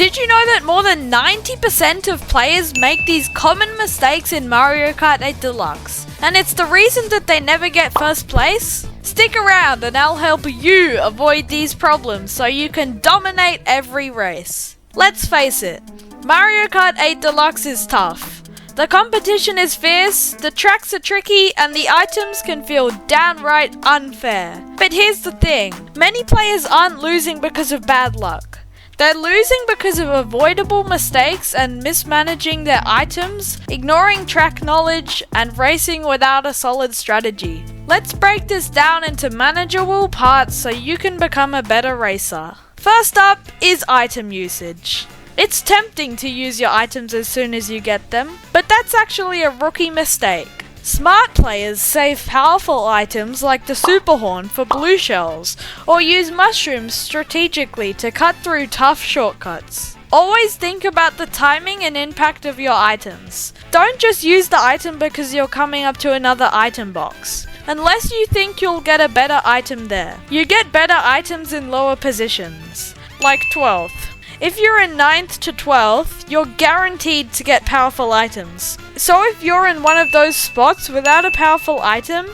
Did you know that more than 90% of players make these common mistakes in Mario Kart 8 Deluxe? And it's the reason that they never get first place? Stick around and I'll help you avoid these problems so you can dominate every race. Let's face it, Mario Kart 8 Deluxe is tough. The competition is fierce, the tracks are tricky, and the items can feel downright unfair. But here's the thing, many players aren't losing because of bad luck. They're losing because of avoidable mistakes and mismanaging their items, ignoring track knowledge, and racing without a solid strategy. Let's break this down into manageable parts so you can become a better racer. First up is item usage. It's tempting to use your items as soon as you get them, but that's actually a rookie mistake. Smart players save powerful items like the Super Horn for blue shells, or use mushrooms strategically to cut through tough shortcuts. Always think about the timing and impact of your items. Don't just use the item because you're coming up to another item box, unless you think you'll get a better item there. You get better items in lower positions, like 12th. If you're in 9th to 12th, you're guaranteed to get powerful items. So if you're in one of those spots without a powerful item,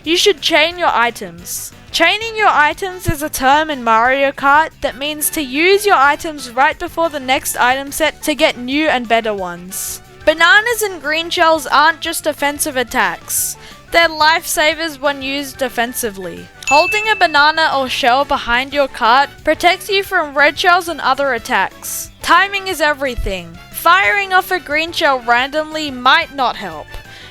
you should chain your items. Chaining your items is a term in Mario Kart that means to use your items right before the next item set to get new and better ones. Bananas and green shells aren't just offensive attacks. They're lifesavers when used defensively. Holding a banana or shell behind your cart protects you from red shells and other attacks. Timing is everything. Firing off a green shell randomly might not help,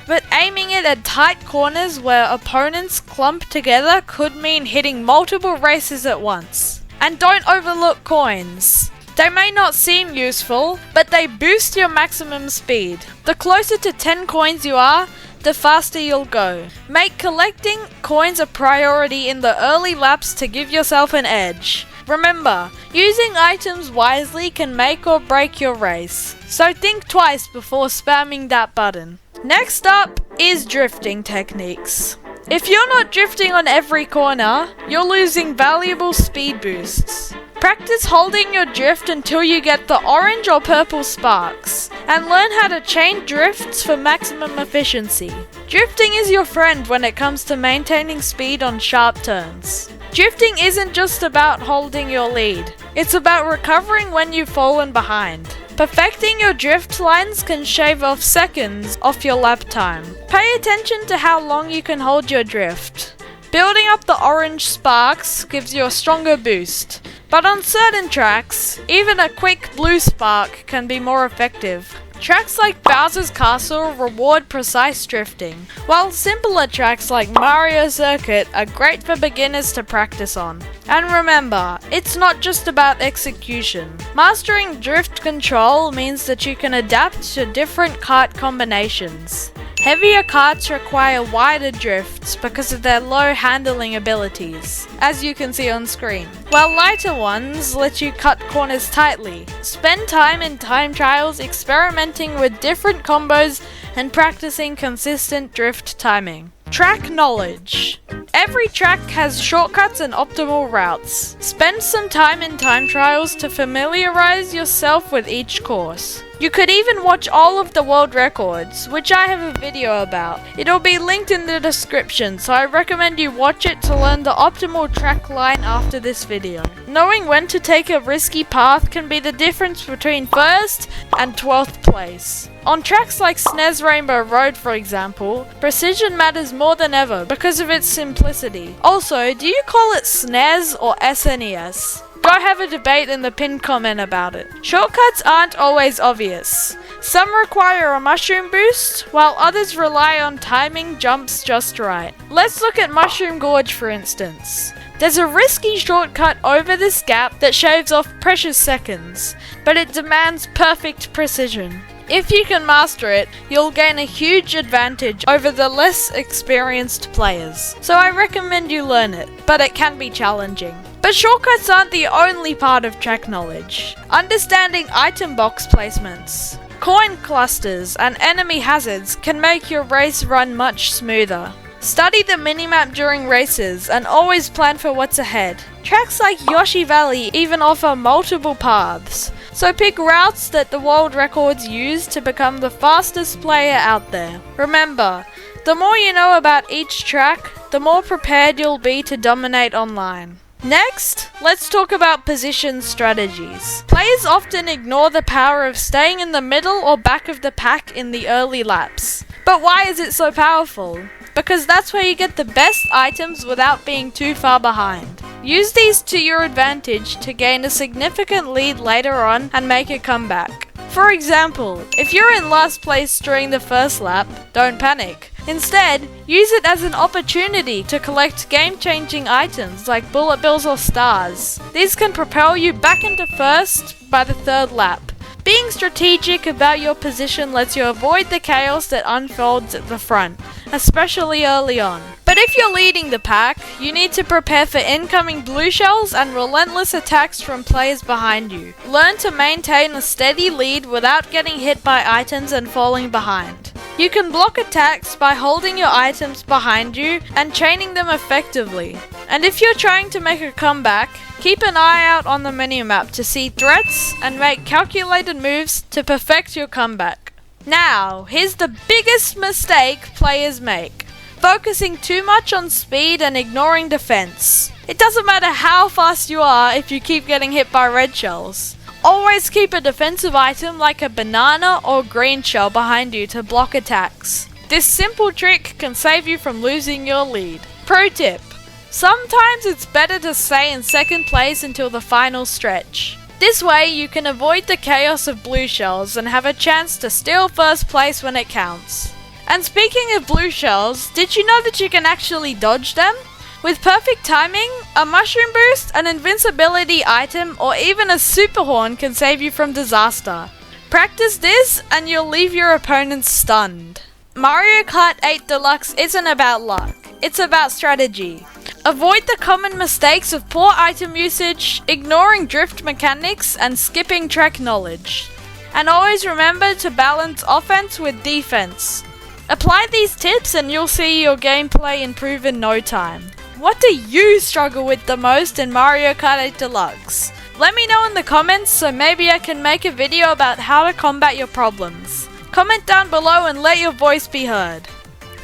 but aiming it at tight corners where opponents clump together could mean hitting multiple races at once. And don't overlook coins. They may not seem useful, but they boost your maximum speed. The closer to 10 coins you are, the faster you'll go. Make collecting coins a priority in the early laps to give yourself an edge. Remember, using items wisely can make or break your race, so think twice before spamming that button. Next up is drifting techniques. If you're not drifting on every corner, you're losing valuable speed boosts. Practice holding your drift until you get the orange or purple sparks, and learn how to chain drifts for maximum efficiency. Drifting is your friend when it comes to maintaining speed on sharp turns. Drifting isn't just about holding your lead, it's about recovering when you've fallen behind. Perfecting your drift lines can shave off seconds off your lap time. Pay attention to how long you can hold your drift. Building up the orange sparks gives you a stronger boost, but on certain tracks, even a quick blue spark can be more effective. Tracks like Bowser's Castle reward precise drifting, while simpler tracks like Mario Circuit are great for beginners to practice on. And remember, it's not just about execution. Mastering drift control means that you can adapt to different kart combinations. Heavier karts require wider drifts because of their low handling abilities, as you can see on screen, while lighter ones let you cut corners tightly. Spend time in time trials experimenting with different combos and practicing consistent drift timing. Track knowledge. Every track has shortcuts and optimal routes. Spend some time in time trials to familiarize yourself with each course. You could even watch all of the world records, which I have a video about. It'll be linked in the description, so I recommend you watch it to learn the optimal track line after this video. Knowing when to take a risky path can be the difference between 1st and 12th place. On tracks like SNES Rainbow Road, for example, precision matters more than ever because of its simplicity. Also, do you call it SNES or SNES? Go have a debate in the pinned comment about it. Shortcuts aren't always obvious. Some require a mushroom boost, while others rely on timing jumps just right. Let's look at Mushroom Gorge for instance. There's a risky shortcut over this gap that shaves off precious seconds, but it demands perfect precision. If you can master it, you'll gain a huge advantage over the less experienced players. So I recommend you learn it, but it can be challenging. But shortcuts aren't the only part of track knowledge. Understanding item box placements, coin clusters, and enemy hazards can make your race run much smoother. Study the minimap during races and always plan for what's ahead. Tracks like Yoshi Valley even offer multiple paths, So pick routes that the world records use to become the fastest player out there. Remember, the more you know about each track, the more prepared you'll be to dominate online. Next, let's talk about position strategies. Players often ignore the power of staying in the middle or back of the pack in the early laps. But why is it so powerful? Because that's where you get the best items without being too far behind. Use these to your advantage to gain a significant lead later on and make a comeback. For example, if you're in last place during the first lap, don't panic. Instead, use it as an opportunity to collect game-changing items like bullet bills or stars. These can propel you back into first by the third lap. Being strategic about your position lets you avoid the chaos that unfolds at the front, especially early on. But if you're leading the pack, you need to prepare for incoming blue shells and relentless attacks from players behind you. Learn to maintain a steady lead without getting hit by items and falling behind. You can block attacks by holding your items behind you and chaining them effectively. And if you're trying to make a comeback, keep an eye out on the minimap to see threats and make calculated moves to perfect your comeback. Now, here's the biggest mistake players make: focusing too much on speed and ignoring defense. It doesn't matter how fast you are if you keep getting hit by red shells. Always keep a defensive item like a banana or green shell behind you to block attacks. This simple trick can save you from losing your lead. Pro tip: sometimes it's better to stay in second place until the final stretch. This way you can avoid the chaos of blue shells and have a chance to steal first place when it counts. And speaking of blue shells, did you know that you can actually dodge them? With perfect timing, a mushroom boost, an invincibility item, or even a super horn can save you from disaster. Practice this and you'll leave your opponents stunned. Mario Kart 8 Deluxe isn't about luck, it's about strategy. Avoid the common mistakes of poor item usage, ignoring drift mechanics, and skipping track knowledge. And always remember to balance offense with defense. Apply these tips and you'll see your gameplay improve in no time. What do you struggle with the most in Mario Kart 8 Deluxe? Let me know in the comments so maybe I can make a video about how to combat your problems. Comment down below and let your voice be heard.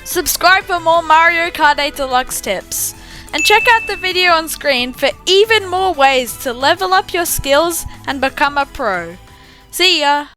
Subscribe for more Mario Kart 8 Deluxe tips. And check out the video on screen for even more ways to level up your skills and become a pro. See ya!